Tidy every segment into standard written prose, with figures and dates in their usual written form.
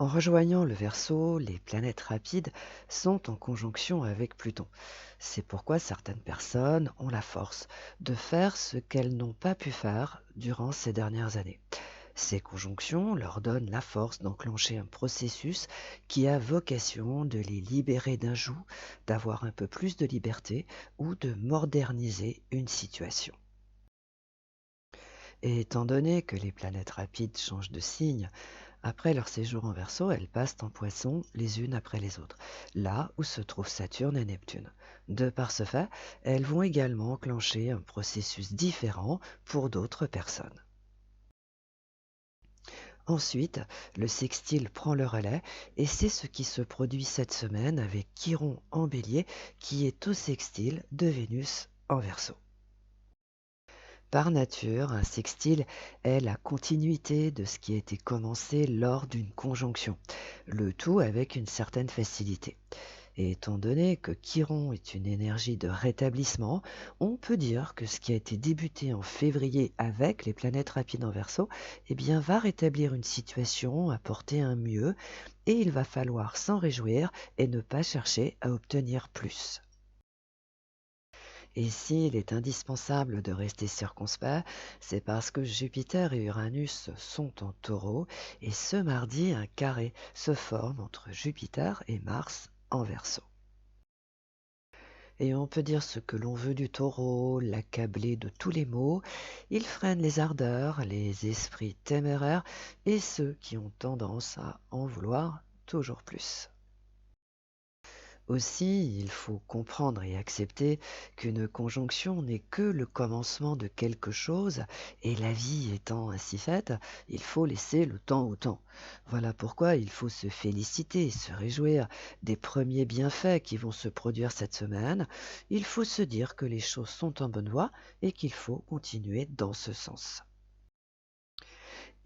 En rejoignant le Verseau, les planètes rapides sont en conjonction avec Pluton. C'est pourquoi certaines personnes ont la force de faire ce qu'elles n'ont pas pu faire durant ces dernières années. Ces conjonctions leur donnent la force d'enclencher un processus qui a vocation de les libérer d'un joug, d'avoir un peu plus de liberté ou de moderniser une situation. Et étant donné que les planètes rapides changent de signe, après leur séjour en Verseau, elles passent en Poisson les unes après les autres, là où se trouvent Saturne et Neptune. De par ce fait, elles vont également enclencher un processus différent pour d'autres personnes. Ensuite, le sextile prend le relais et c'est ce qui se produit cette semaine avec Chiron en Bélier qui est au sextile de Vénus en Verseau. Par nature, un sextile est la continuité de ce qui a été commencé lors d'une conjonction, le tout avec une certaine facilité. Et étant donné que Chiron est une énergie de rétablissement, on peut dire que ce qui a été débuté en février avec les planètes rapides en Verseau, eh bien, va rétablir une situation, apporter un mieux, et il va falloir s'en réjouir et ne pas chercher à obtenir plus. Et s'il est indispensable de rester circonspect, c'est parce que Jupiter et Uranus sont en Taureau et ce mardi, un carré se forme entre Jupiter et Mars en Verseau. Et on peut dire ce que l'on veut du Taureau, l'accabler de tous les maux, il freine les ardeurs, les esprits téméraires et ceux qui ont tendance à en vouloir toujours plus. Aussi, il faut comprendre et accepter qu'une conjonction n'est que le commencement de quelque chose, et la vie étant ainsi faite, il faut laisser le temps au temps. Voilà pourquoi il faut se féliciter, se réjouir des premiers bienfaits qui vont se produire cette semaine. Il faut se dire que les choses sont en bonne voie et qu'il faut continuer dans ce sens.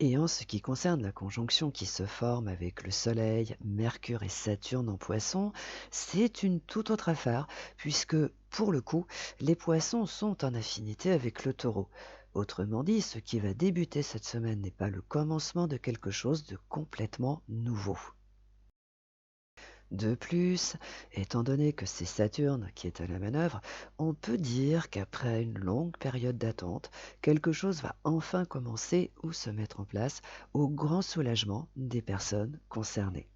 Et en ce qui concerne la conjonction qui se forme avec le Soleil, Mercure et Saturne en Poissons, c'est une toute autre affaire, puisque, pour le coup, les Poissons sont en affinité avec le Taureau. Autrement dit, ce qui va débuter cette semaine n'est pas le commencement de quelque chose de complètement nouveau. De plus, étant donné que c'est Saturne qui est à la manœuvre, on peut dire qu'après une longue période d'attente, quelque chose va enfin commencer ou se mettre en place au grand soulagement des personnes concernées.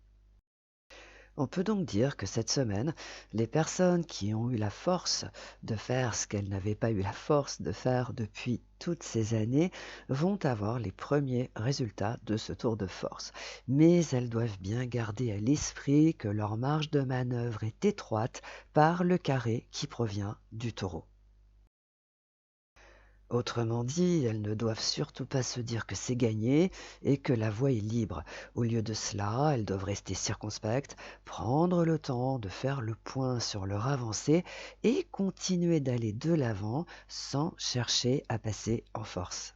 On peut donc dire que cette semaine, les personnes qui ont eu la force de faire ce qu'elles n'avaient pas eu la force de faire depuis toutes ces années vont avoir les premiers résultats de ce tour de force. Mais elles doivent bien garder à l'esprit que leur marge de manœuvre est étroite par le carré qui provient du taureau. Autrement dit, elles ne doivent surtout pas se dire que c'est gagné et que la voie est libre. Au lieu de cela, elles doivent rester circonspectes, prendre le temps de faire le point sur leur avancée et continuer d'aller de l'avant sans chercher à passer en force.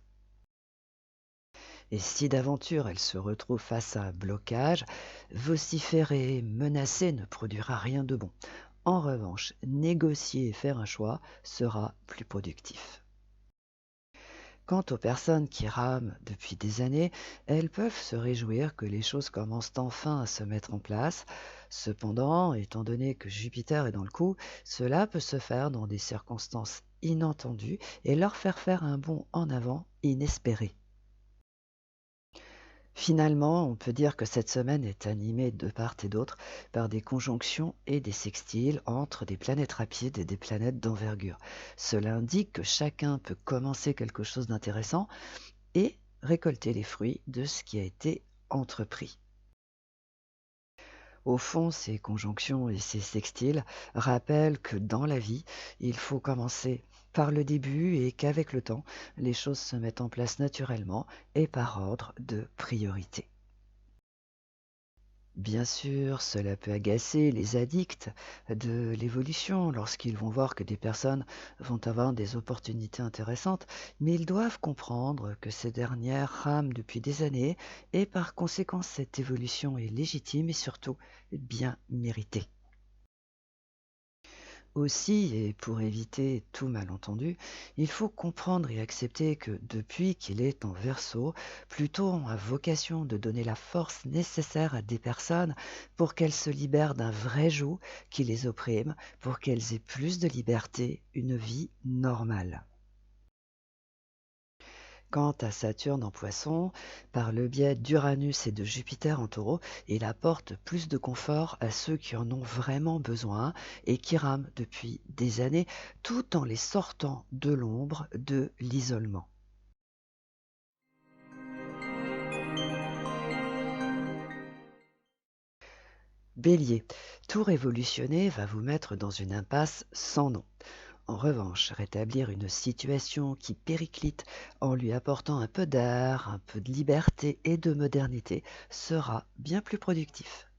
Et si d'aventure elles se retrouvent face à un blocage, vociférer, menacer ne produira rien de bon. En revanche, négocier et faire un choix sera plus productif. Quant aux personnes qui rament depuis des années, elles peuvent se réjouir que les choses commencent enfin à se mettre en place. Cependant, étant donné que Jupiter est dans le coup, cela peut se faire dans des circonstances inattendues et leur faire un bond en avant inespéré. Finalement, on peut dire que cette semaine est animée de part et d'autre par des conjonctions et des sextiles entre des planètes rapides et des planètes d'envergure. Cela indique que chacun peut commencer quelque chose d'intéressant et récolter les fruits de ce qui a été entrepris. Au fond, ces conjonctions et ces sextiles rappellent que dans la vie, il faut commencer par le début et qu'avec le temps, les choses se mettent en place naturellement et par ordre de priorité. Bien sûr, cela peut agacer les addicts de l'évolution lorsqu'ils vont voir que des personnes vont avoir des opportunités intéressantes, mais ils doivent comprendre que ces dernières rament depuis des années et par conséquent cette évolution est légitime et surtout bien méritée. Aussi, et pour éviter tout malentendu, il faut comprendre et accepter que depuis qu'il est en Verseau, Pluton a vocation de donner la force nécessaire à des personnes pour qu'elles se libèrent d'un vrai joug qui les opprime, pour qu'elles aient plus de liberté, une vie normale. Quant à Saturne en Poisson, par le biais d'Uranus et de Jupiter en Taureau, il apporte plus de confort à ceux qui en ont vraiment besoin et qui rament depuis des années, tout en les sortant de l'ombre de l'isolement. Bélier, tout révolutionner va vous mettre dans une impasse sans nom. En revanche, rétablir une situation qui périclite en lui apportant un peu d'air, un peu de liberté et de modernité sera bien plus productif.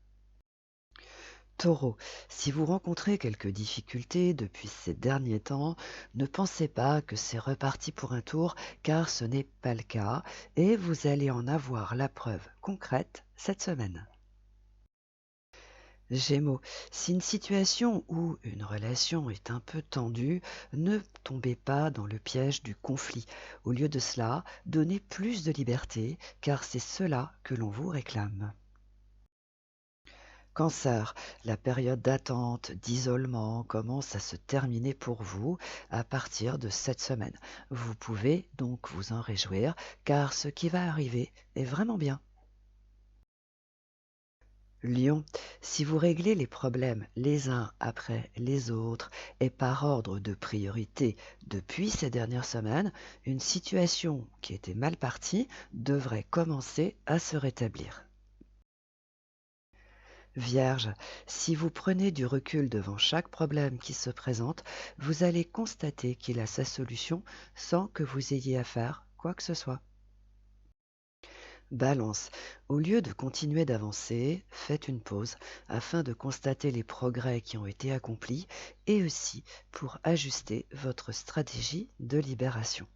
Taureau, si vous rencontrez quelques difficultés depuis ces derniers temps, ne pensez pas que c'est reparti pour un tour, car ce n'est pas le cas, et vous allez en avoir la preuve concrète cette semaine. Gémeaux, si une situation ou une relation est un peu tendue, ne tombez pas dans le piège du conflit. Au lieu de cela, donnez plus de liberté, car c'est cela que l'on vous réclame. Cancer, la période d'attente, d'isolement commence à se terminer pour vous à partir de cette semaine. Vous pouvez donc vous en réjouir, car ce qui va arriver est vraiment bien. Lion, si vous réglez les problèmes les uns après les autres et par ordre de priorité depuis ces dernières semaines, une situation qui était mal partie devrait commencer à se rétablir. Vierge, si vous prenez du recul devant chaque problème qui se présente, vous allez constater qu'il a sa solution sans que vous ayez à faire quoi que ce soit. Balance, au lieu de continuer d'avancer, faites une pause afin de constater les progrès qui ont été accomplis et aussi pour ajuster votre stratégie de libération.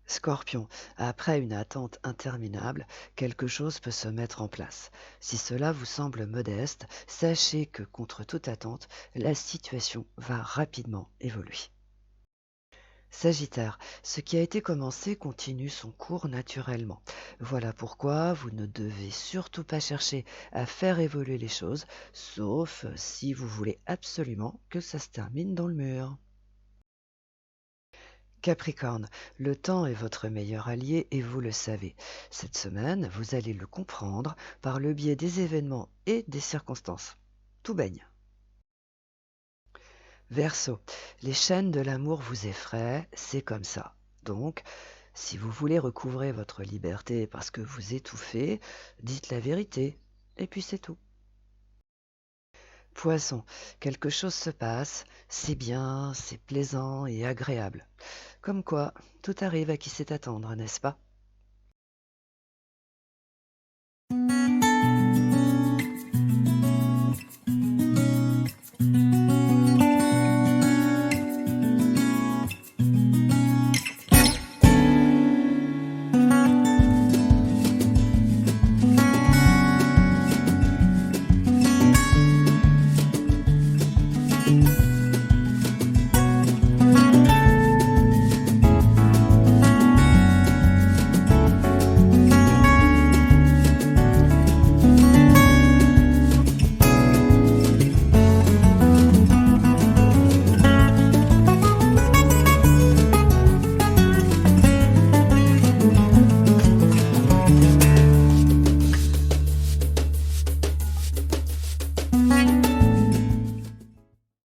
Scorpion, après une attente interminable, quelque chose peut se mettre en place. Si cela vous semble modeste, sachez que contre toute attente, la situation va rapidement évoluer. Sagittaire, ce qui a été commencé continue son cours naturellement. Voilà pourquoi vous ne devez surtout pas chercher à faire évoluer les choses, sauf si vous voulez absolument que ça se termine dans le mur. Capricorne, le temps est votre meilleur allié et vous le savez. Cette semaine, vous allez le comprendre par le biais des événements et des circonstances. Tout baigne. Verseau, les chaînes de l'amour vous effraient, c'est comme ça. Donc, si vous voulez recouvrer votre liberté parce que vous étouffez, dites la vérité, et puis c'est tout. Poisson, quelque chose se passe, c'est bien, c'est plaisant et agréable. Comme quoi, tout arrive à qui sait attendre, n'est-ce pas?